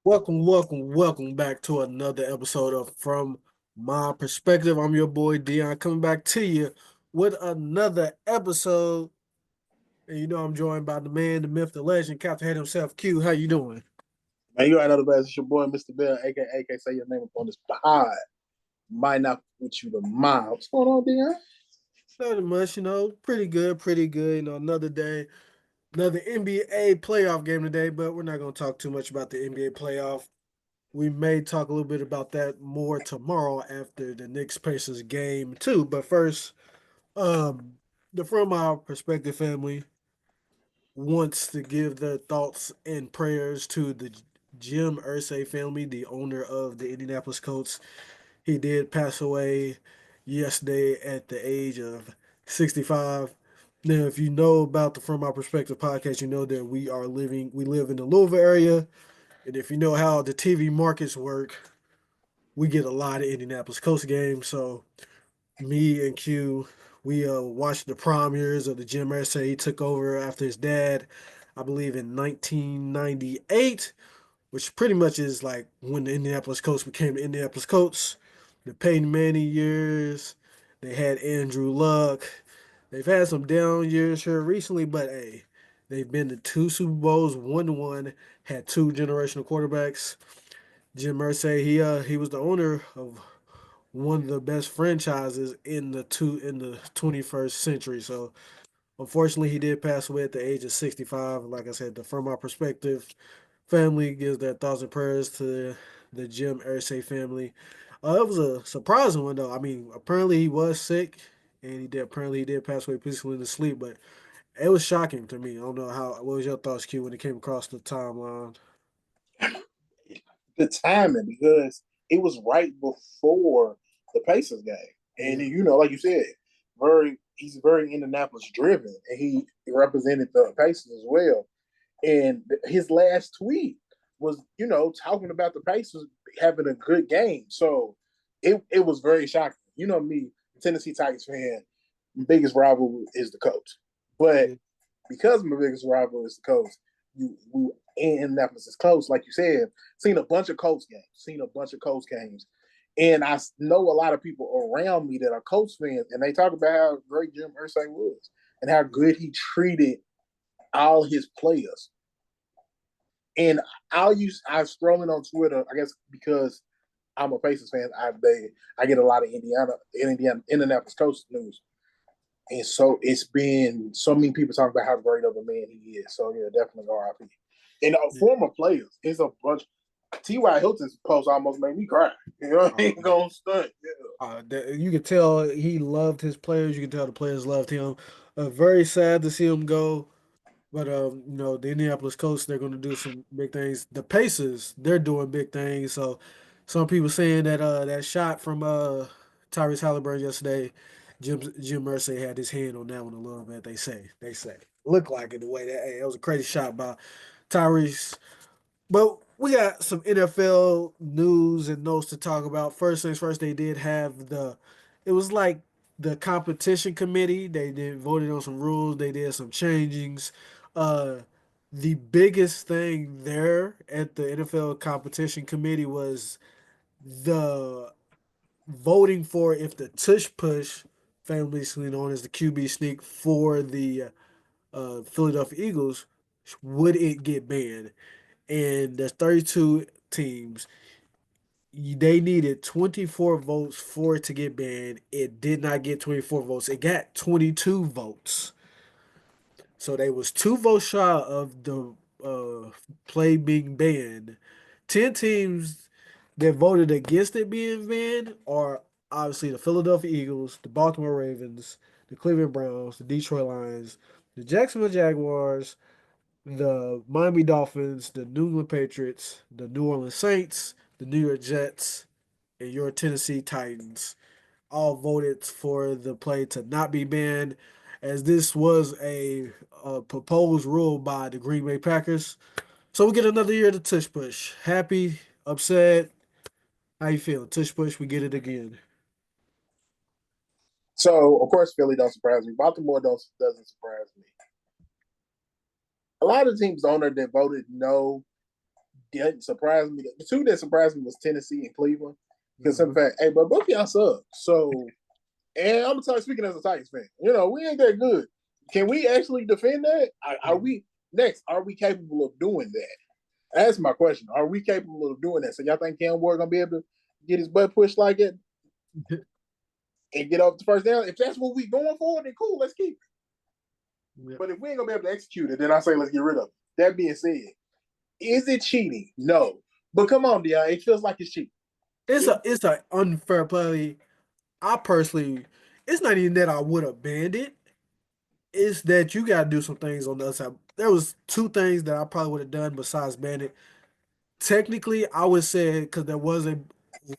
Welcome back to another episode of From My Perspective. I'm your boy Dion coming back to you with another episode. And I'm joined by the man, the myth, the legend, Captain Head himself, Q. How you doing? Man, you already know the best. It's your boy, Mr. Bell, aka say your name up on this pod. Might not put you to mind. What's going on, Dion? Nothing much, pretty good, pretty good. Another day, another NBA playoff game today, but we're not going to talk too much about the NBA playoff. We may talk a little bit about that more tomorrow after the Knicks Pacers game too. But first, Um, the From Our Perspective family wants to give their thoughts and prayers to the Jim Irsay family, the owner of the Indianapolis Colts. He did pass away yesterday at the age of 65. Now, if you know about the From Our Perspective podcast, you know that we live in the Louisville area. And if you know how the TV markets work, we get a lot of Indianapolis Colts games. So me and Q, we watched the prime years of the Jim Irsay. He took over after his dad, I believe in 1998, which pretty much is like when the Indianapolis Colts became the Indianapolis Colts. The Peyton Manning years, they had Andrew Luck. They've had some down years here recently, but hey, they've been to two Super Bowls, 1-1, had two generational quarterbacks. Jim Irsay, he was the owner of one of the best franchises in the 21st century. So unfortunately, he did pass away at the age of 65. Like I said, from our perspective, family gives their thoughts and prayers to the Jim Irsay family. It was a surprising one though. I mean, apparently he was sick, and he did pass away peacefully in his sleep. But it was shocking to me. I don't know how. What was your thoughts, Q, when it came across the timeline? The timing, because it was right before the Pacers game. And Yeah, like you said, he's very Indianapolis driven, and he represented the Pacers as well. And his last tweet was, talking about the Pacers having a good game. So it was very shocking. You know me, Tennessee Titans fan, my biggest rival is the Colts. But yeah, because my biggest rival is the Colts, we in Indianapolis is close, like you said. Seen a bunch of Colts games, and I know a lot of people around me that are Colts fans, and they talk about how great Jim Irsay was and how good he treated all his players. And I was scrolling on Twitter, I guess because I'm a Pacers fan. I get a lot of Indianapolis Colts news, and so it's been so many people talking about how great of a man he is. So yeah, definitely R.I.P. And yeah. former players, it's a bunch. T.Y. Hilton's post almost made me cry. I Oh, ain't gonna stunt. you could tell he loved his players. You can tell the players loved him. Very sad to see him go. But the Indianapolis Colts, they're going to do some big things. The Pacers, they're doing big things. So some people saying that that shot from Tyrese Halliburton yesterday, Jim Irsay had his hand on that one a little bit. They say looked like it the way that hey, it was a crazy shot by Tyrese. But we got some NFL news and notes to talk about. First things first, they did have it was like the competition committee. They did voted on some rules. They did some changings. Uh, the biggest thing there at the NFL competition committee was the voting for if the Tush Push, famously known as the QB sneak for the Philadelphia Eagles, would it get banned? And there's 32 teams. They needed 24 votes for it to get banned. It did not get 24 votes. It got 22 votes. So they was two votes shy of the play being banned. 10 teams that voted against it being banned are obviously the Philadelphia Eagles, the Baltimore Ravens, the Cleveland Browns, the Detroit Lions, the Jacksonville Jaguars, the Miami Dolphins, the New England Patriots, the New Orleans Saints, the New York Jets, and your Tennessee Titans all voted for the play to not be banned, as this was a proposed rule by the Green Bay Packers. So we get another year to Tush Push. Happy, upset. How you feel? Tush Push, we get it again. So of course Philly don't surprise me. Baltimore doesn't surprise me. A lot of teams on there that voted no didn't surprise me. The two that surprised me was Tennessee and Cleveland. Because in Mhm. fact, hey, but both y'all suck. So, and I'm gonna speaking as a Titans fan, we ain't that good. Can we actually defend that? Are we next? Are we capable of doing that? That's my question. Are we capable of doing that? So y'all think Cam Ward gonna be able to get his butt pushed like it and get off the first down? If that's what we going for, then cool, let's keep it. Yeah. But if we ain't gonna be able to execute it, then I say let's get rid of it. That being said, is it cheating? No. But come on, Dion, it feels like it's cheating. It's a unfair play. I personally, it's not even that I would have banned it. It's that you got to do some things on the other side. There was two things that I probably would have done besides ban it. Technically, I would say because there was a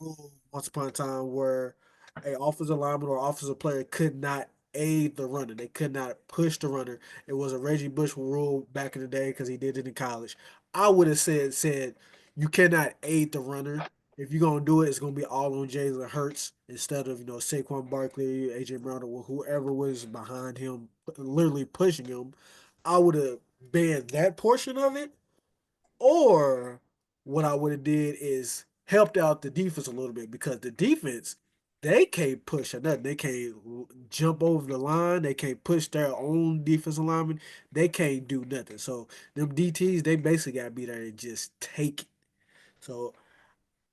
rule once upon a time where a offensive lineman or offensive player could not aid the runner. They could not push the runner. It was a Reggie Bush rule back in the day because he did it in college. I would have said you cannot aid the runner. If you're gonna do it, it's gonna be all on Jalen Hurts instead of Saquon Barkley, AJ Brown, or whoever was behind him, literally pushing him. I would have banned that portion of it, or what I would have did is helped out the defense a little bit because the defense, they can't push or nothing. They can't jump over the line. They can't push their own defensive lineman. They can't do nothing. So them DTs, they basically got to be there and just take it. So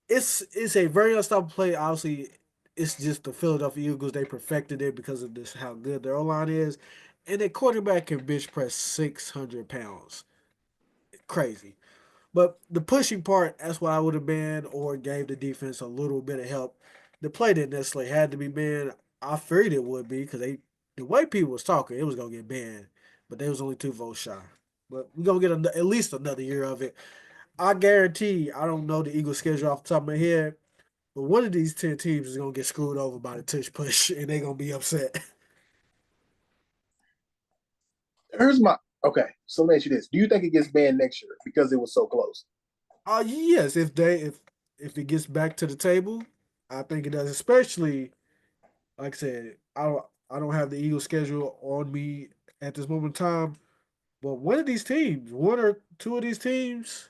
it's a very unstoppable play. Obviously, it's just the Philadelphia Eagles. They perfected it because of this how good their O line is, and their quarterback can bench press 600 pounds. Crazy. But the pushing part, that's what I would have banned or gave the defense a little bit of help. The play didn't necessarily had to be banned. I figured it would be because the way people was talking, it was gonna get banned. But they was only 2 votes shy. But we're gonna get at least another year of it. I guarantee. I don't know the Eagles schedule off the top of my head, but one of these 10 teams is gonna get screwed over by the tush push, and they're gonna be upset. Here's my okay. So let me ask you this: do you think it gets banned next year because it was so close? Yes, if it gets back to the table, I think it does. Especially like I said, I don't have the Eagles schedule on me at this moment in time. But one of these teams, one or two of these teams,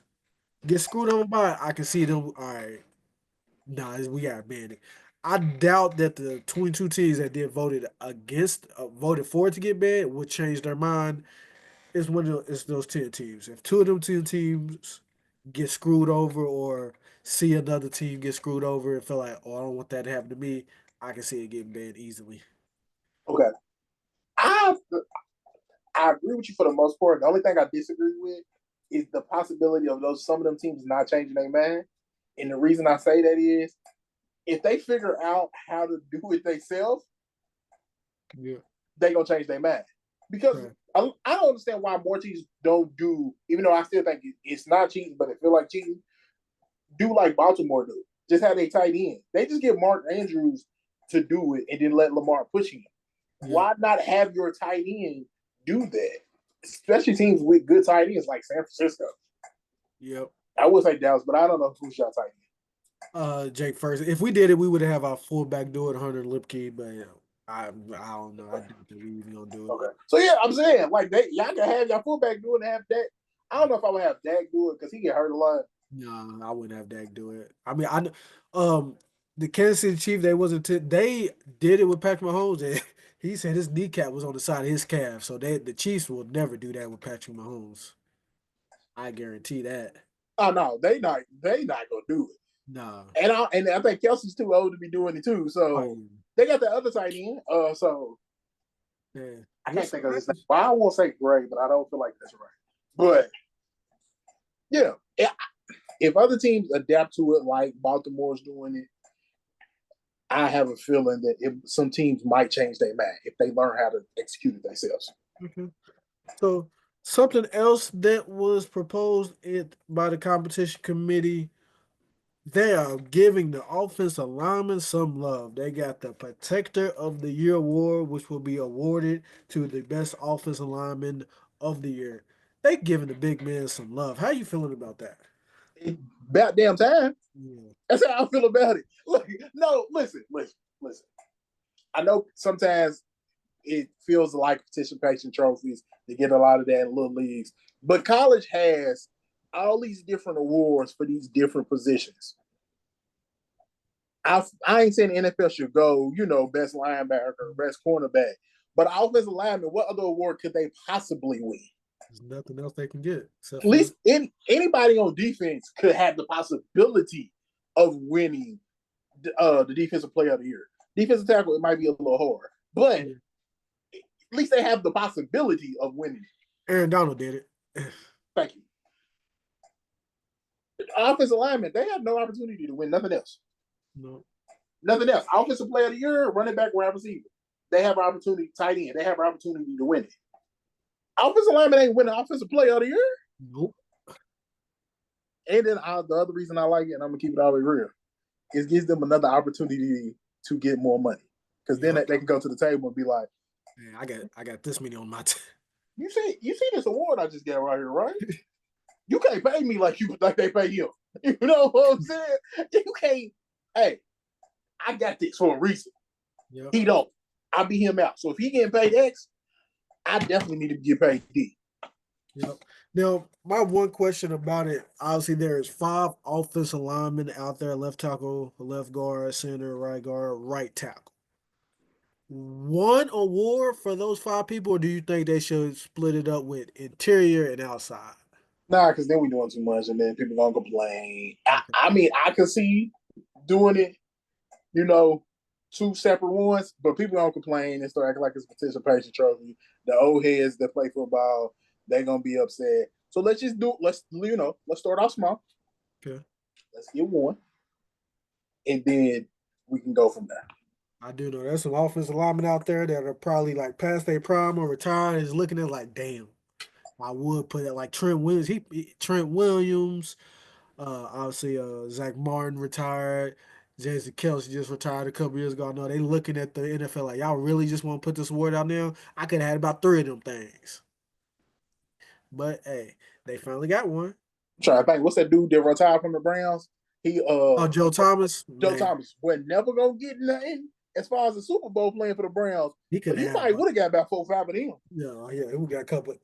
get screwed over by it. I can see them. All right, nah, we got banned. I doubt that the 22 teams that did voted for it to get banned would change their mind. It's those 10 teams. If two of them 10 teams get screwed over or see another team get screwed over and feel like, oh, I don't want that to happen to me, I can see it getting banned easily. Okay, I I agree with you for the most part. The only thing I disagree with is the possibility of some of them teams not changing their mind. And the reason I say that is if they figure out how to do it themselves, Yeah. they gonna change their mind. Because Okay. I don't understand why more teams don't do, even though I still think it's not cheating, but it feel like cheating. Do like Baltimore do. Just have a tight end. They just get Mark Andrews to do it and then let Lamar push him. Yeah. Why not have your tight end do that? Especially teams with good tight ends like San Francisco. Yep. I would say Dallas, but I don't know who's your tight end. Jake first. If we did it, we would have our fullback do it, Hunter Lipke, but I don't know. I doubt that we even gonna do it. Okay. So yeah, I'm saying like y'all can have your fullback do it and have Dak. I don't know if I would have Dak do it because he get hurt a lot. No, I wouldn't have Dak do it. I mean, the Kansas City Chiefs, they did it with Patrick Mahomes. And he said his kneecap was on the side of his calf, so the Chiefs will never do that with Patrick Mahomes. I guarantee that. Oh no, they not gonna do it. No. And I think Kelsey's too old to be doing it too. So Oh, they got the other tight end. So yeah. I We'll can't see think of what his name. happens. Well, I won't say Gray, but I don't feel like that's right. But yeah, if other teams adapt to it like Baltimore's doing it, I have a feeling that some teams might change their mind if they learn how to execute it themselves. Okay. So something else that was proposed by the competition committee, they are giving the offensive linemen some love. They got the Protector of the Year award, which will be awarded to the best offensive lineman of the year. They giving the big man some love. How you feeling about that? About damn time. Yeah. That's how I feel about it. Look, no, listen. I know sometimes it feels like participation trophies. They get a lot of that in little leagues, but college has all these different awards for these different positions. I ain't saying the NFL should go, best linebacker, best cornerback, but offensive lineman, what other award could they possibly win? There's nothing else they can get. At least anybody on defense could have the possibility of winning the defensive player of the year. Defensive tackle, it might be a little hard, but at least they have the possibility of winning. Aaron Donald did it. Thank you. Offensive lineman, they have no opportunity to win nothing else. No. Nothing else. Offensive player of the year, running back, wide receiver. They have an opportunity, tight end. They have an opportunity to win it. Offensive lineman ain't winning offensive player of the year. Nope. And then the other reason I like it, and I'm going to keep it all the way real, is gives them another opportunity to get more money. Because then they can go to the table and be like, man, I got this many on my team. You see this award I just got right here, right? You can't pay me like they pay him. You know what I'm saying? You can't. Hey, I got this for a reason. Yep. He don't. I beat him out. So if he getting paid X, I definitely need to get paid D. Yep. Now, my one question about it, obviously there is 5 offensive linemen out there, left tackle, left guard, center, right guard, right tackle. One award for those 5 people, or do you think they should split it up with interior and outside? Nah, because then we doing too much, and then people gonna complain. I mean, I could see doing it, 2 separate ones, but people don't complain and start acting like it's a participation trophy. The old heads that play football, they're gonna be upset. So let's start off small. Okay. Let's get one, and then we can go from there. I do know there's some offensive linemen out there that are probably like past their prime or retired, is looking at like, damn, I would put it like Trent Williams. Trent Williams, obviously Zach Martin retired. Jason Kelce just retired a couple years ago. I know they looking at the NFL like, y'all really just want to put this award out now? I could have had about 3 of them things. But hey, they finally got one. I'm trying to think, what's that dude that retired from the Browns? Joe Thomas. Joe Thomas was never gonna get nothing as far as the Super Bowl playing for the Browns. He probably would have got about 4 or 5 of them. Yeah, we got a couple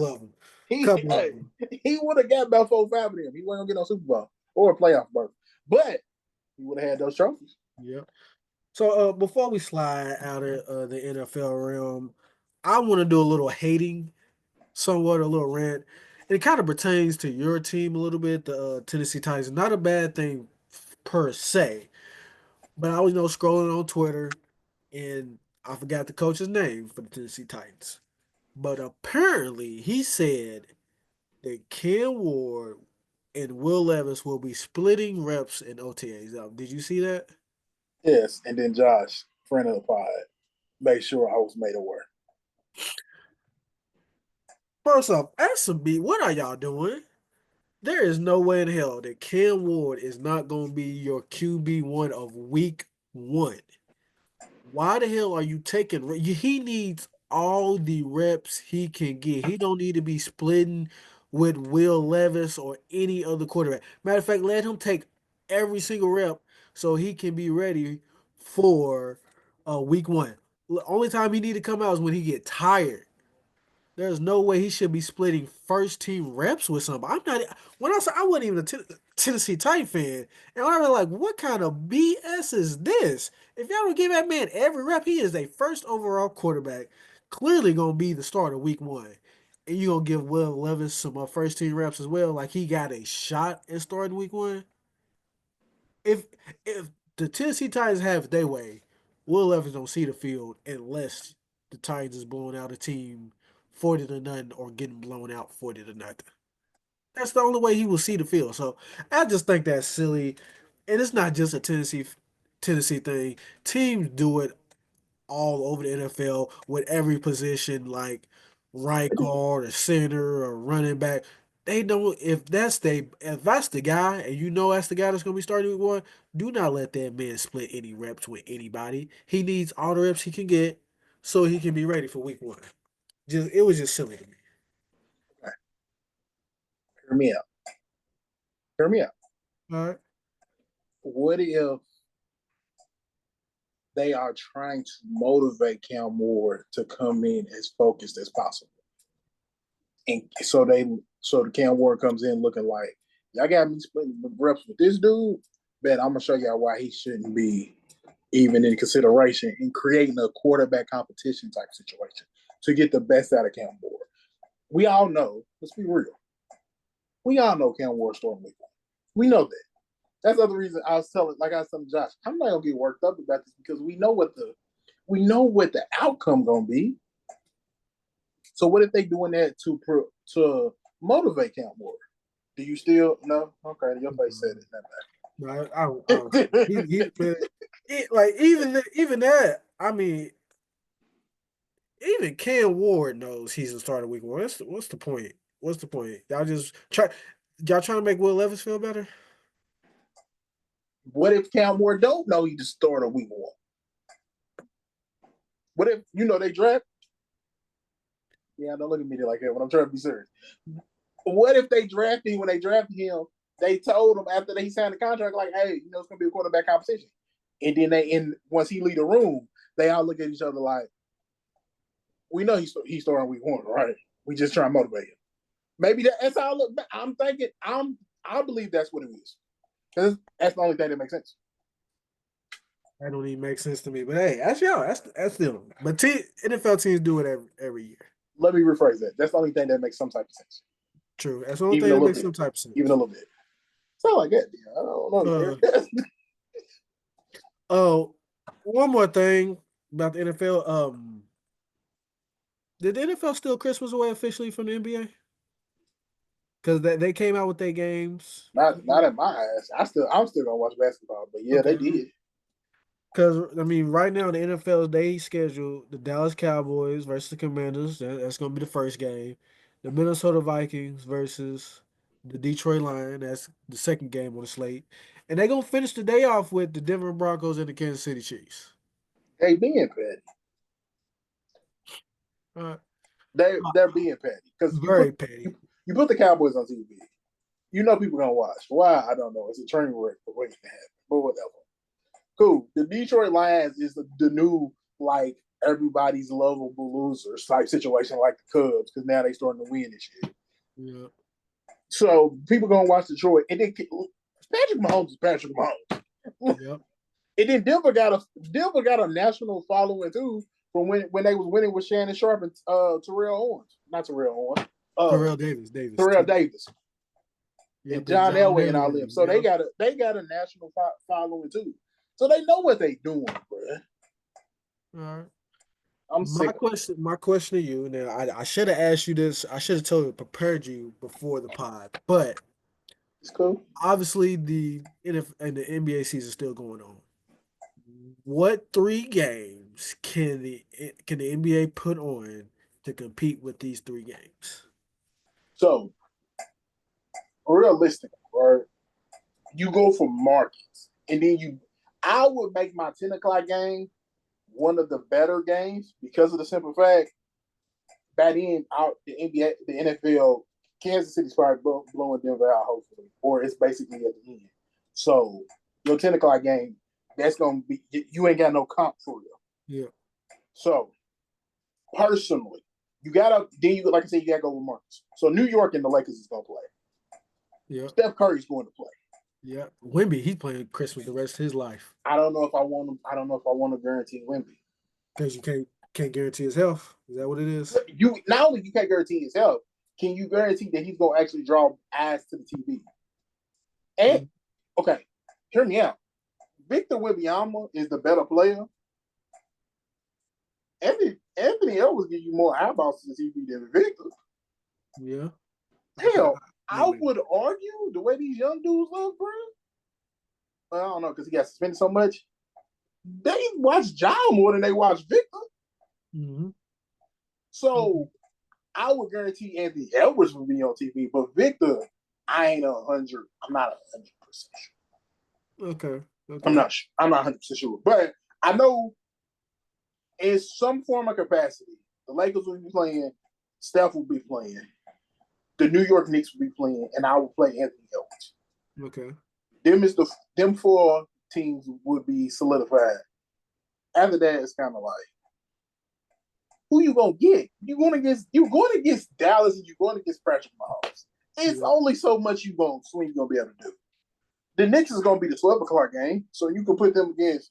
of them. He would have got about 4 or 5 of them. He wasn't gonna get no Super Bowl or a playoff berth, but he would have had those trophies. Yep. So before we slide out of the NFL realm, I want to do a little hating, somewhat a little rant. It kind of pertains to your team a little bit, the Tennessee Titans. Not a bad thing per se, but I was scrolling on Twitter, and I forgot the coach's name for the Tennessee Titans. But apparently, he said that Ken Ward and Will Levis will be splitting reps in OTAs. Did you see that? Yes, and then Josh, friend of the pod, made sure I was made aware. First off, ask some beat. What are y'all doing? There is no way in hell that Ken Ward is not going to be your QB1 of week 1. Why the hell are you taking? He needs all the reps he can get. He don't need to be splitting with Will Levis or any other quarterback. Matter of fact, let him take every single rep so he can be ready for week 1. The only time he need to come out is when he get tired. There's no way he should be splitting first team reps with somebody. I'm not. When I said I wasn't even a Tennessee Titan fan, and I was like, what kind of BS is this? If y'all don't give that man every rep, he is a first overall quarterback, clearly gonna be the starter week 1, and you gonna give Will Levis some first team reps as well, like he got a shot at starting week 1. If the Tennessee Titans have it their way, Will Levis don't see the field unless the Titans is blowing out a team 40-0 or getting blown out 40-0. That's the only way he will see the field. So I just think that's silly. And it's not just a Tennessee thing. Teams do it all over the NFL with every position, like right guard or center or running back. They don't. If that's the guy, and that's the guy that's gonna be starting week 1, do not let that man split any reps with anybody. He needs all the reps he can get so he can be ready for week 1. It was just silly to me. Okay. Hear me out. Hear me out. All right. What if they are trying to motivate Cam Ward to come in as focused as possible? and so the Cam Ward comes in looking like y'all got me splitting the reps with this dude. Ben, I'm gonna show y'all why he shouldn't be even in consideration in creating a quarterback competition type situation to get the best out of Cam Ward. We all know, let's be real. We all know Cam Ward's starting week 1. We know that. That's the other reason I was telling Josh, I'm not gonna get worked up about this because we know what the outcome gonna be. So what if they doing that to motivate Cam Ward? Do you still no? Okay, your face said it. No, I don't. Like even that. I mean, even Cam Ward knows he's a starter week 1. What's the point? What's the point? Y'all trying to make Will Levis feel better? What if Cam Ward don't know he's the starter week 1? What if they draft? Yeah, don't look at me like that when I'm trying to be serious. What if they drafted him when they drafted him? They told him after he signed the contract, like, hey, it's gonna be a quarterback competition. And then once he leave the room, they all look at each other like, we know he's starting week 1, right? We just trying to motivate him. Maybe that's how I look back. I'm thinking, I believe that's what it is. Because that's the only thing that makes sense. That don't even make sense to me. But hey, that's y'all. That's them. But NFL teams do it every year. Let me rephrase that. That's the only thing that makes some type of sense. True. That's the only thing that makes some type of sense. Even a little bit. Sound like that. Yeah, I don't know. Oh, one more thing about the NFL. Did the NFL steal Christmas away officially from the NBA? Because they came out with their games. Not in my eyes. I'm still gonna watch basketball, but yeah, okay. They did. Because I mean, right now in the NFL, they schedule the Dallas Cowboys versus the Commanders. That's gonna be the first game. The Minnesota Vikings versus the Detroit Lions. That's the second game on the slate. And they're gonna finish the day off with the Denver Broncos and the Kansas City Chiefs. They being petty. They're being petty because very petty. You put the Cowboys on TV. People gonna watch. Why? I don't know. It's a train wreck for waiting to happen. But whatever. Cool. The Detroit Lions is the new like everybody's lovable losers type situation like the Cubs because now they starting to win this shit. Yeah. So people gonna watch Detroit, and then Patrick Mahomes is Patrick Mahomes. Yep. And then Denver got a national following too from when they was winning with Shannon Sharp and Terrell Owens, not Terrell Owens, Terrell Davis, Terrell Davis, yep, and John Elway and all them. So they got a national following too. So they know what they doing, bro. All right. I'm sick. My question to you now. I should have asked you this. I should have prepared you before the pod, but it's cool. Obviously, the NFL and the NBA season is still going on. What 3 games can the NBA put on to compete with these 3 games? So, realistic, right? You go for markets, and then I would make my 10 o'clock game one of the better games because of the simple fact by then the NBA, the NFL, Kansas City's probably blowing Denver out, hopefully, or it's basically at the end. So your 10 o'clock game, that's gonna be you ain't got no comp for real. Yeah. So personally, you gotta like I said, you gotta go with Marcus. So New York and the Lakers is gonna play. Yeah. Steph Curry's going to play. Yeah, Wemby, he's playing Christmas the rest of his life. I don't know if I want him. I don't know if I want to guarantee Wemby because you can't guarantee his health. Is that what it is? You not only you can't guarantee his health, can you guarantee that he's gonna actually draw eyes to the TV? And okay, hear me out. Victor Wembanyama is the better player. Anthony Edwards give you more eyeballs to the TV than Victor. Yeah. Hell, I would argue the way these young dudes look, bro. Well, I don't know because he got suspended so much. They watch Ja more than they watch Victor. Mm-hmm. So I would guarantee Anthony Edwards will be on TV, but Victor, I ain't 100. I'm not 100% sure. Okay. I'm not 100% sure, but I know in some form of capacity, the Lakers will be playing, Steph will be playing, the New York Knicks will be playing, and I will play Anthony Edwards. Okay. Them 4 teams would be solidified. After that, it's kind of like who you gonna get? You're going against Dallas and you're going against Patrick Mahomes. It's Yeah. only so much you're gonna be able to do. The Knicks is gonna be the 12 o'clock game, so you can put them against.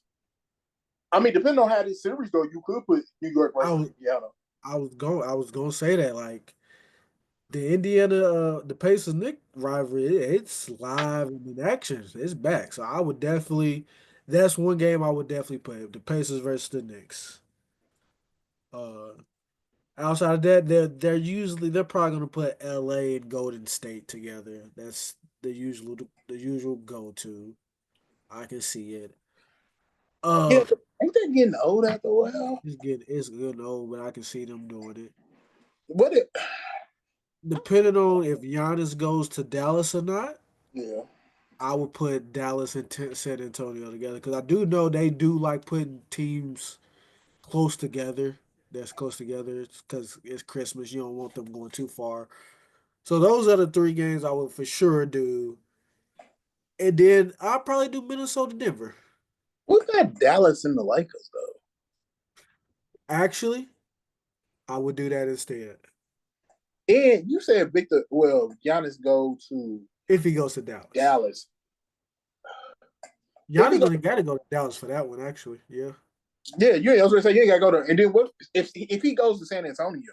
I mean, depending on how this series go, you could put New York I versus was Indiana. I was gonna say that like the Pacers Nick rivalry, it's live and in action. It's back. So I would definitely that's one game I would definitely play. The Pacers versus the Knicks. Uh Outside of that, they're probably gonna put LA and Golden State together. That's the usual go to. I can see it. Yeah, Uh ain't that getting old after a while? it's good old, but I can see them doing it. What it? Depending on if Giannis goes to Dallas or not, Yeah, I would put Dallas and San Antonio together because I do know they do like putting teams close together. That's close together because it's Christmas. You don't want them going too far. So those are the three games I would for sure do. And then I'll probably do Minnesota Denver. what got Dallas and the Lakers though? Actually, I would do that instead And you said Victor. Well, Giannis go to if he goes to Dallas. Dallas. If he Giannis go, gonna gotta go to Dallas for that one, actually. Yeah. yeah, you. I was gonna say you ain't gotta go there. And then what if he goes to San Antonio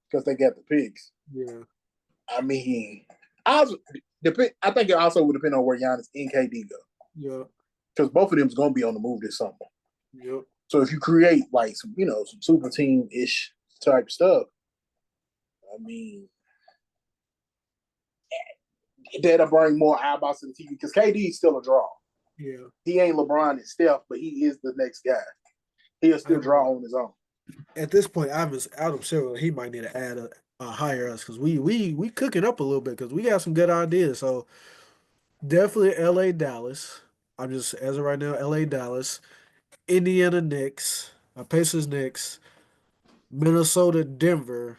because they got the picks? Yeah. I mean, I was, I think it also would depend on where Giannis and KD go Yeah. because both of them's gonna be on the move this summer. Yep. So if you create like some super team ish type stuff, I mean, that'll bring more eyeballs to the TV because KD is still a draw. Yeah. He ain't LeBron and Steph, but he is the next guy. He'll I still know. draw on his own. At this point, Adam Silver, he might need to add a hire us because we cooking up a little bit because we got some good ideas. So definitely L.A. Dallas. I'm just as of right now, L.A. Dallas, Indiana Knicks, Pacers Knicks, Minnesota Denver.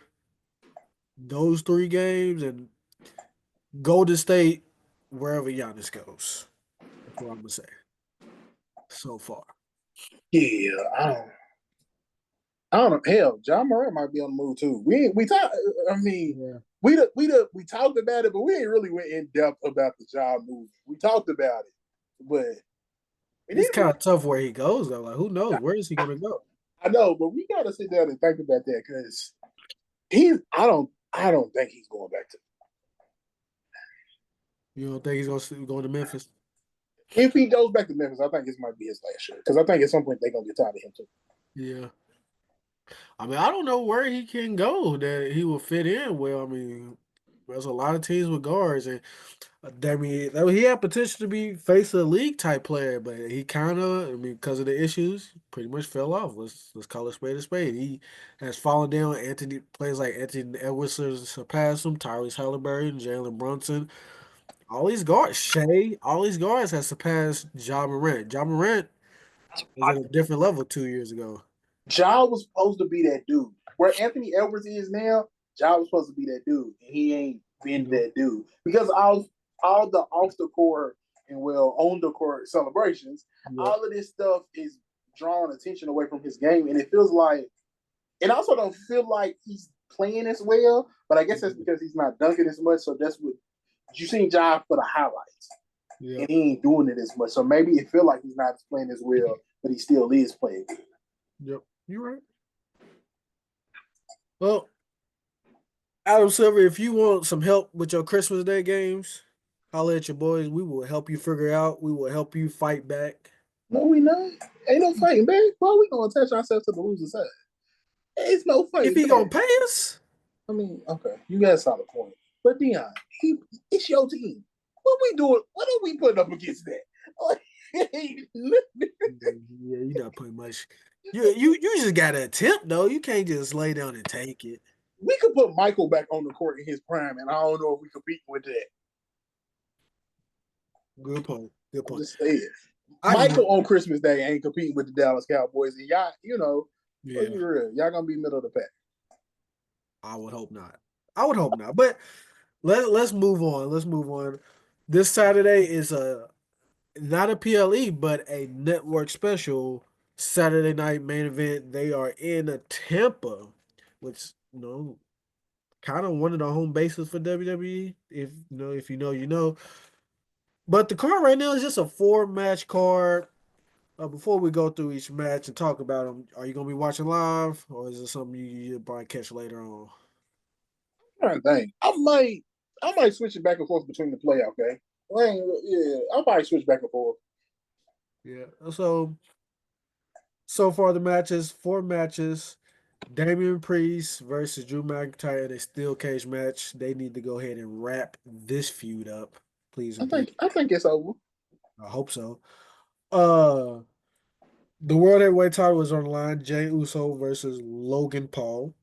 Those three games and Golden State wherever Giannis goes. That's what I'm gonna say so far. Yeah, I don't know. Hell, John Morant might be on the move too. We talk. I mean, Yeah, we talked about it, but we ain't really went in depth about the job move. We talked about it, but we it's need to. kind of tough where he goes though. Like, who knows where is he gonna go? I know, but we got to sit down and think about that because he's. I don't think he's going back to. You don't think he's going to Memphis? If he goes back to Memphis, I think this might be his last year because I think at some point they're gonna get tired of him too. Yeah. I mean, I don't know where he can go that he will fit in well. I mean, there's a lot of teams with guards, and I mean, he had potential to be face of the league type player, but he kind of, I mean, because of the issues, pretty much fell off. Let's call it spade a spade. He has fallen down. Anthony players like Anthony Edwards has surpassed him. Tyrese Halliburton, Jalen Brunson, all these guards, all these guards have surpassed Ja Morant. Ja Morant was at a different level 2 years ago. Ja was supposed to be that dude. Where Anthony Edwards is now, Ja was supposed to be that dude, and he ain't been Nope. that dude because all the off the court and on the court celebrations, Yep. all of this stuff is drawing attention away from his game, and it feels like, and I also don't feel like he's playing as well. But I guess that's because he's not dunking as much. So that's what you seen Ja for the highlights, and Yep. he ain't doing it as much. So maybe it feel like he's not playing as well, but he still is playing good. Yep. You're right. Well, Adam Silver, if you want some help with your Christmas Day games, holler at your boys. We will help you figure out. We will help you fight back. No, we not. Ain't no fighting back. Why we gonna attach ourselves to the loser side? It's no If fighting he gonna back. pay us, I mean, okay, you got a solid point. But Dion, it's your team. What we doing? What are we putting up against that? yeah, you're not putting much. You just gotta attempt though. You can't just lay down and take it. We could put Michael back on the court in his prime, and I don't know if we compete with that. Good point. Good I'm point. just saying. I can Michael get. on Christmas Day ain't competing with the Dallas Cowboys, and y'all, let's be Yeah, real, y'all gonna be middle of the pack. I would hope not. I would hope not. But let's move on. Let's move on. This Saturday is a not a PLE, but a network special Saturday night main event. They are in Tampa. which kind of one of the home bases for WWE. If you know, you know. But the card right now is just a four-match card. Before we go through each match and talk about them, are you gonna be watching live, or is it something you probably catch later on? Trying to think. I might switch it back and forth between the playoff game. Yeah, I might switch back and forth. Yeah. So far the matches, four matches. Damian Priest versus Drew McIntyre in a steel cage match. They need to go ahead and wrap this feud up, please I and please. think I think it's over. I hope so. Uh, the World Heavyweight title was on the line. Jey Uso versus Logan Paul.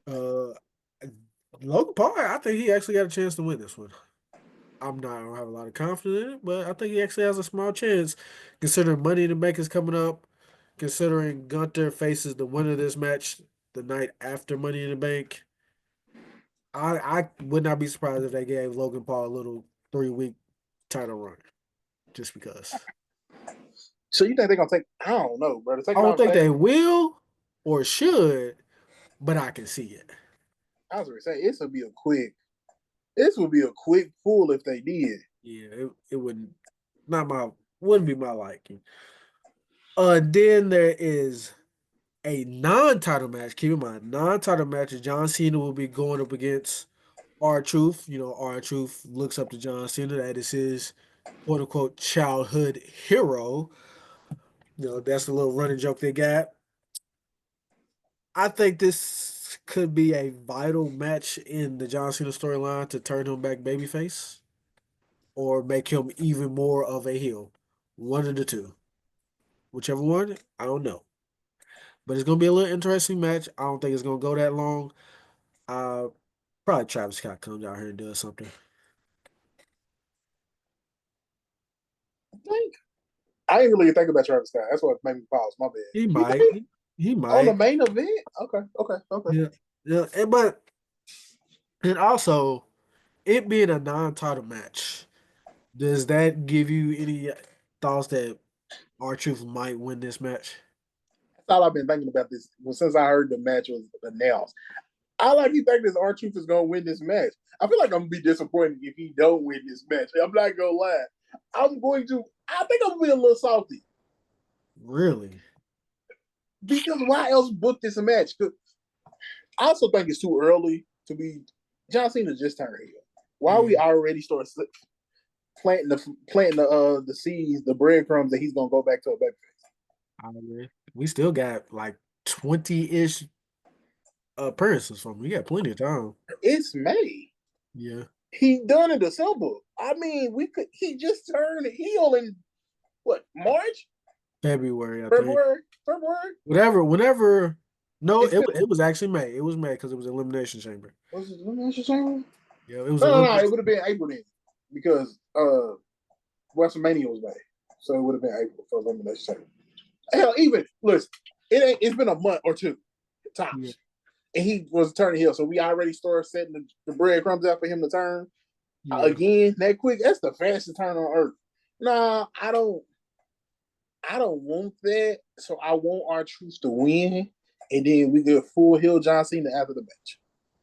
Uh, Logan Paul, I think he actually got a chance to win this one. I don't have a lot of confidence in it, but I think he actually has a small chance, considering Money in the Bank is coming up, considering Gunter faces the winner of this match the night after Money in the Bank. I would not be surprised if they gave Logan Paul a little 3 week title run, just because. So you think they're gonna take? I don't know, bro. To take I it don't off think tag. they will or should, but I can see it. I was gonna say this would be a quick. This would be a quick pull if they did. Yeah, it wouldn't be my liking. Then there is a non-title match. Keep in mind, non-title matches. John Cena will be going up against R-Truth. R-Truth looks up to John Cena. That is his quote unquote childhood hero. That's a little running joke they got. I think this could be a vital match in the John Cena storyline to turn him back babyface or make him even more of a heel. One of the two. Whichever one, I don't know. But it's gonna be a little interesting match. I don't think it's gonna go that long. Uh Probably Travis Scott comes out here and does something. I think I didn't really think about Travis Scott. That's what made me pause. My bad. He You might. think He on the might. main event? Okay. Yeah. Yeah. And also it being a non-title match, does that give you any thoughts that R-Truth might win this match? That's all I've been thinking about this since I heard the match was announced. I like you think this R-Truth is gonna win this match. I feel like I'm gonna be disappointed if he don't win this match. I'm not gonna lie. I think I'm gonna be a little salty. Really? Because why else book this match? I also think it's too early to be. John Cena just turned heel. Why Yeah. we already start planting the seeds, the breadcrumbs that he's gonna go back to a babyface? I agree. We still got like 20-ish appearances from him. We got plenty of time. It's May. Yeah. He done in December. I mean, we could. He just turned heel in what March, February, I think. February. Whenever. No, It's it been it was actually May. It was May because it was Elimination Chamber. was it Elimination Chamber? Yeah, it was No. It Elimination. would have been April then because WrestleMania was May, so it would have been April for Elimination Chamber. Hell, even listen, it's been a month or two tops. Yeah. And he was turning heel. So we already started setting the breadcrumbs out for him to turn Yeah. again that quick. That's the fastest turn on earth. Nah, I don't want that. So I want R-Truth to win, and then we get full heel John Cena after the match.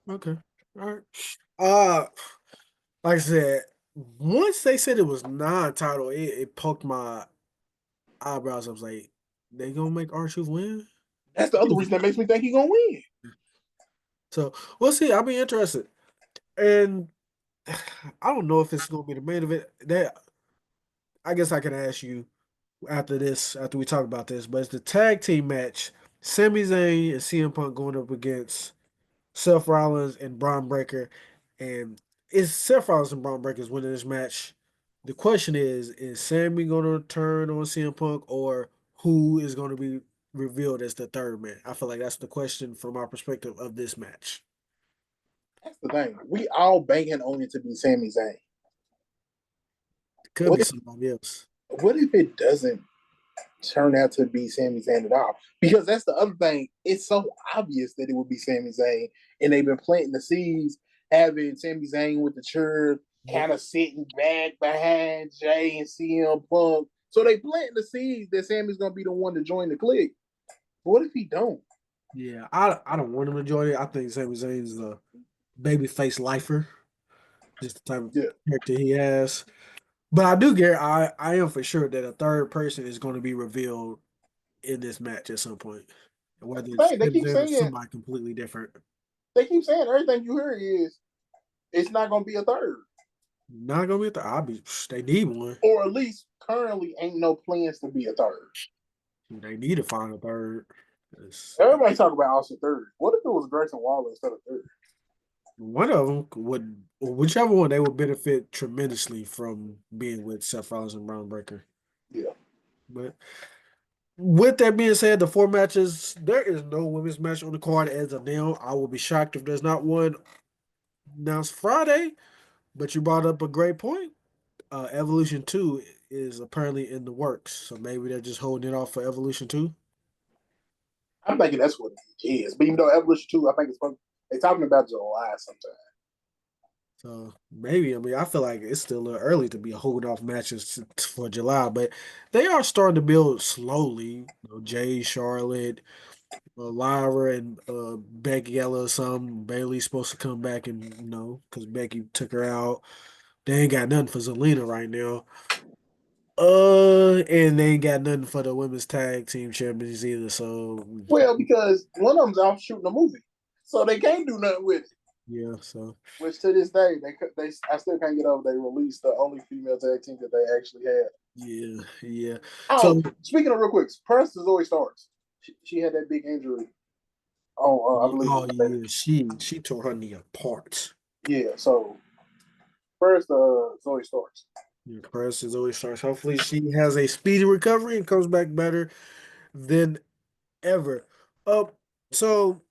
Okay. All right. Uh, like I said, once they said it was non-title, it poked my eyebrows. I was like, they gonna make R-Truth win? That's the other reason that makes me think he's gonna win. So we'll see. I'll be interested. And I don't know if it's gonna be the main event. That I guess I can ask you after we talk about this, but it's the tag team match. Sami Zayn and CM Punk going up against Seth Rollins and Braun Breaker. And is Seth Rollins and Braun Breaker winning this match? The question is Sammy going to turn on CM Punk or who is going to be revealed as the third man? I feel like that's the question from our perspective of this match. That's the thing. We all banking on it to be Sami Zayn. It could What be if, somebody else. what if it doesn't turn out to be Sami Zayn at all? Because that's the other thing. It's so obvious that it would be Sami Zayn, and they've been planting the seeds, having Sami Zayn with the chair, Yep. kind of sitting back behind Jay and CM Punk. So they planting the seeds that Sammy's gonna be the one to join the clique. But what if he don't? Yeah, I don't want him to join it. I think Sami Zayn is a babyface lifer, just the type of Yeah. character he has. But I do get I am for sure that a third person is going to be revealed in this match at some point, whether it's Hey, Sami Zayn or somebody completely different. they keep saying everything you hear is it's not gonna be a third. Not gonna be at the obby. They need one. Or at least currently ain't no plans to be a third. They need to find a third. Everybody talk about Austin third. What if it was Grayson Waller instead of third? One of them would, whichever one, they would benefit tremendously from being with Seth Rollins and Braun Breaker. Yeah. But with that being said, the four matches, there is no women's match on the card as of now. I will be shocked if there's not one announced Friday. But you brought up a great point. Evolution 2 is apparently in the works. So maybe they're just holding it off for Evolution 2. I'm thinking that's what it is. But even though Evolution 2, I think it's they're talking about July sometime. So maybe, I mean, I feel like it's still a little early to be holding off matches for July, but they are starting to build slowly. Jay, Charlotte, Lyra, and Becky Ella, some Bailey's supposed to come back and because Becky took her out. They ain't got nothing for Zelina right now. And they ain't got nothing for the women's tag team champions either. So Well, because one of them's out shooting a movie, so they can't do nothing with it. yeah, so Which to this day, they I still can't get over. They released the only female tag team that they actually had. yeah, yeah. Oh, So speaking of real quick, Preston Zoe Starks. She had that big injury on, I believe. oh yeah, she tore her knee apart. Yeah. So first, Zoe Starks. Yeah, Press is always starts. Hopefully, she has a speedy recovery and comes back better than ever. So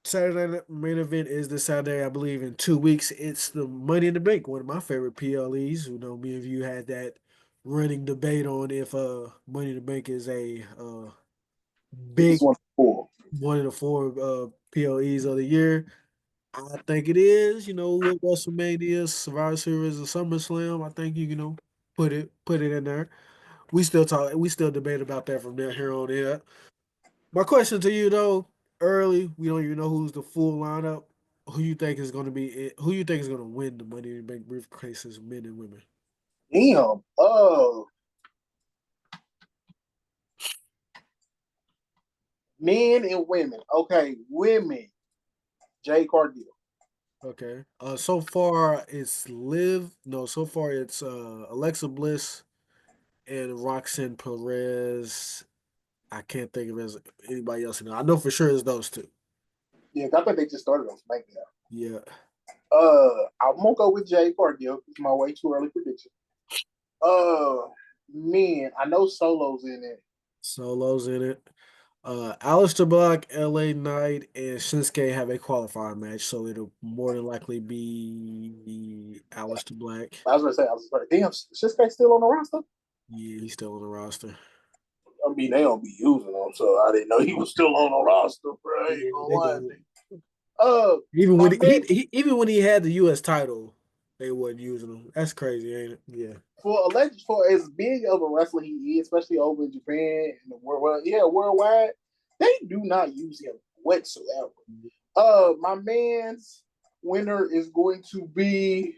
Saturday night main event is this Saturday, I believe, in 2 weeks. It's the Money in the Bank, one of my favorite PLEs. Me and you had that running debate on if Money in the Bank is a It's big one four. one of the four PLEs of the year. I think it is. With WrestleMania, Survivor Series, and SummerSlam, I think put it in there. We still debate about that from there here on in. My question to you though, early, we don't even know who's the full lineup. Who you think is gonna win the Money in the Bank briefcases, men and women? Damn. Men and women. Okay, women. Jay Cargill. Okay. So far it's Alexa Bliss and Roxanne Perez. I can't think of anybody else. I know for sure it's those two. Yeah, I think they just started on SmackDown. Yeah. I'm gonna go with Jay Cargill. It's my way too early prediction. Uh, men. I know Solo's in it. Solos in it. Aleister Black, LA Knight, and Shinsuke have a qualifier match, so it'll more than likely be Aleister Black. I was gonna say, damn, Shinsuke still on the roster? Yeah, he's still on the roster. I mean, they don't be using him, so I didn't know he was still on the roster, bro. I ain't Yeah, gonna they lie. don't. Even My when man, even when he had the U.S. title, they wasn't using him. That's crazy, ain't it? Yeah. for as big of a wrestler he is, especially over in Japan and the world, well, yeah, worldwide, they do not use him whatsoever. My man's winner is going to be.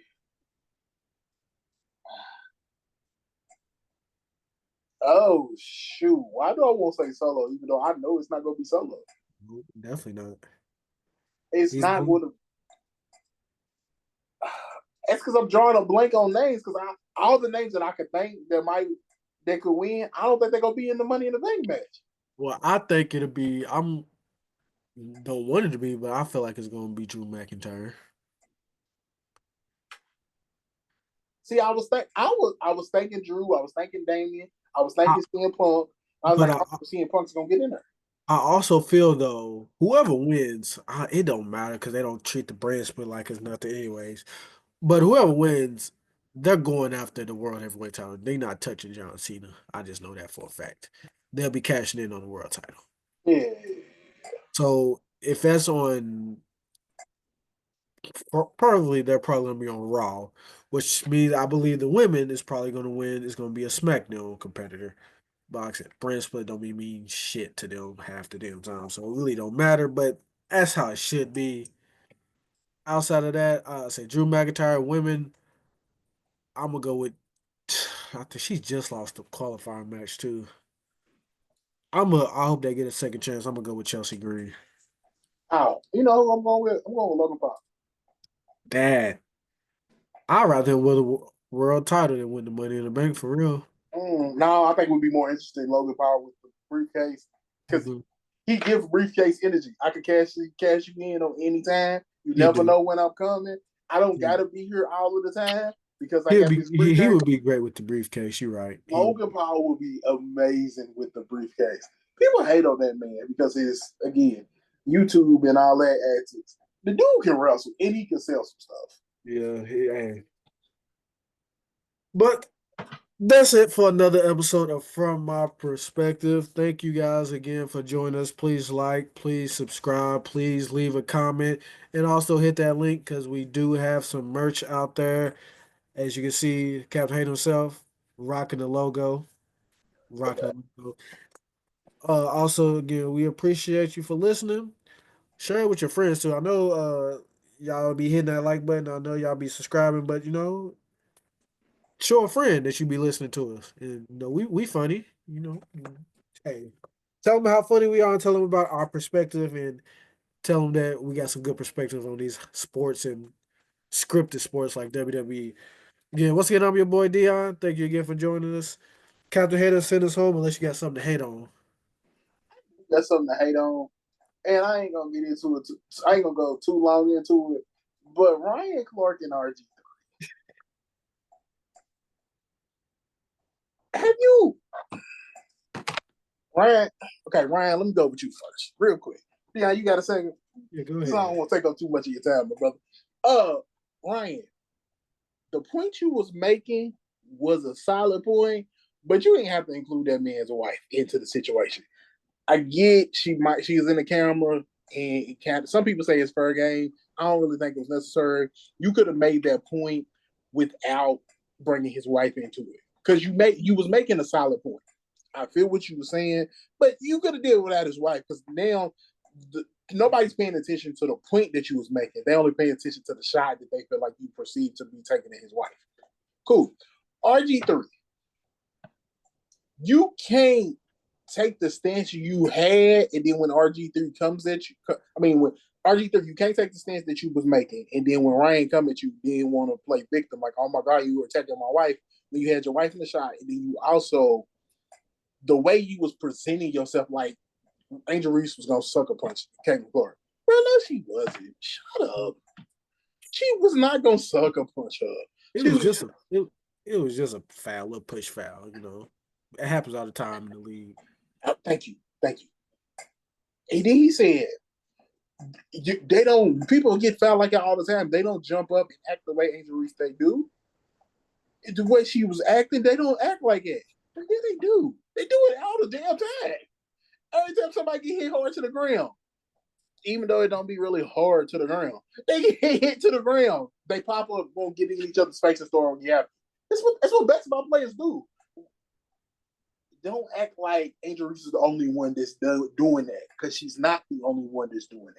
Oh shoot! Why do I want to say Solo? Even though I know it's not going to be Solo. Nope, definitely not. It's He's not going to. That's because I'm drawing a blank on names. Because all the names that I could think that could win, I don't think they're gonna be in the Money in the Bank match. well. I think it'll be. Don't want it to be, but I feel like it's going to be Drew McIntyre. See, I was thinking Drew, I was thinking Damien, I was thinking CM Punk. I was But like, I don't CM Punk's gonna get in there. I also feel though, whoever wins, it don't matter because they don't treat the brand split like it's nothing, anyways. But whoever wins, they're going after the world heavyweight title. They're not touching John Cena. I just know that for a fact. They'll be cashing in on the world title. Yeah, So if that's on, probably they're probably gonna be on Raw, which means I believe the women is probably gonna win. Is gonna be a SmackDown competitor. boxing. Brand split don't mean shit to them half the damn time, so it really don't matter. But that's how it should be. Outside of that, I say Drew McIntyre women. I'm gonna go with. I think she just lost the qualifying match too. I hope they get a second chance. I'm gonna go with Chelsea Green. Oh, you know, I'm going with Logan Paul. Dad, I'd rather him win a world title than win the Money in the Bank for real. No, I think it would be more interesting Logan Paul with the briefcase because Mhm. he gives briefcase energy. I could cash you in on any time. You He never do. know when I'm coming. I don't He, gotta be here all of the time because I he'll got be this he briefcase. would be great with the briefcase. You're right. He would. Logan Paul will be amazing with the briefcase. People hate on that man because it's again YouTube and all that antics. The dude can wrestle and he can sell some stuff. Yeah. Hey. But that's it for another episode of From My Perspective. Thank you guys again for joining us. Please like, please subscribe, please leave a comment, and also hit that link because we do have some merch out there. As you can see, Captain Hate himself rocking the logo, rocking the logo. Also, again, we appreciate you for listening. Share it with your friends too. I know y'all be hitting that like button. I know y'all be subscribing, but show a friend that you be listening to us. And we funny. Hey, tell them how funny we are, and tell them about our perspective, and tell them that we got some good perspective on these sports and scripted sports like WWE. Again, once again, I'm your boy Dion. Thank you again for joining us. Captain Hater, send us home unless you got something to hate on. That's something to hate on. And I ain't gonna get into it. I ain't gonna go too long into it. But Ryan Clark and RG, have you Ryan? Okay, Ryan, let me go with you first, real quick. Yeah, you got a second? Yeah, go Because I don't ahead. want to take up too much of your time, my brother. Ryan, the point you was making was a solid point, but you ain't have to include that man's wife into the situation. I get she's in the camera and it can't, some people say it's fair game. I don't really think it was necessary. You could have made that point without bringing his wife into it because you was making a solid point. I feel what you were saying, but you could have did it without his wife because now nobody's paying attention to the point that you was making. They only pay attention to the shot that they feel like you perceive to be taken at his wife. Cool. RG3, you can't take the stance you had, and then when RG3 comes at you, when RG3, you can't take the stance that you was making, and then when Ryan come at you, you didn't want to play victim, like, oh my God, you were attacking my wife. Then you had your wife in the shot, and then you also, the way you was presenting yourself, like Angel Reese was gonna suck a punch Kevin Clark. Well, no, she wasn't. Shut up. She was not gonna suck a punch her. It She was was. just it was just a foul, a push foul. It happens all the time in the league. Oh, thank you. And then he said, they don't. People get fouled like that all the time. They don't jump up and act the way Angel Reese they do. The way she was acting, they don't act like it. But yeah, they do. They do it all the damn time. Every time somebody get hit hard to the ground, even though it don't be really hard to the ground, they get hit to the ground. They pop up, won't get in each other's face and throw on you. That's what basketball players do. Don't act like Angel Reese is the only one that's doing that because she's not the only one that's doing that.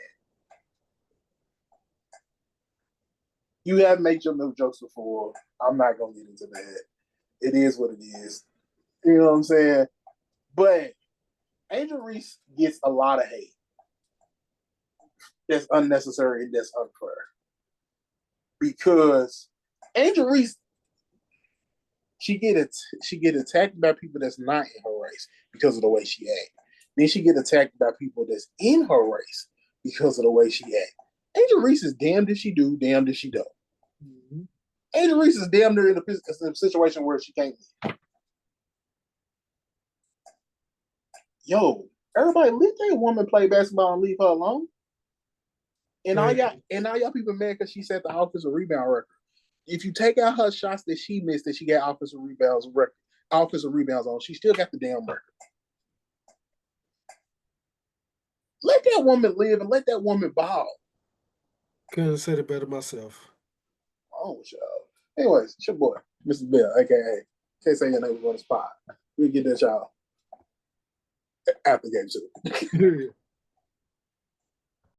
You have made your little jokes before. I'm not gonna get into that. It is what it is. You know what I'm saying? But Angel Reese gets a lot of hate. That's unnecessary and that's unfair. Because Angel Reese, she get attacked by people that's not in her race because of the way she act. Then she get attacked by people that's in her race because of the way she act. Angel Reese is damned if she do, damned if she don't. Mm-hmm. Angel Reese is damn near in a situation where she can't leave. Yo, everybody let that woman play basketball and leave her alone. And all y'all people mad because she set the offensive rebound record. If you take out her shots that she missed, that she got offensive rebounds on, she still got the damn record. Let that woman live and let that woman ball. Couldn't have said it better myself. Oh, y'all. Anyways, it's your boy, Mr. Bill, aka can't say your name on the spot. We get that, y'all. after game 2.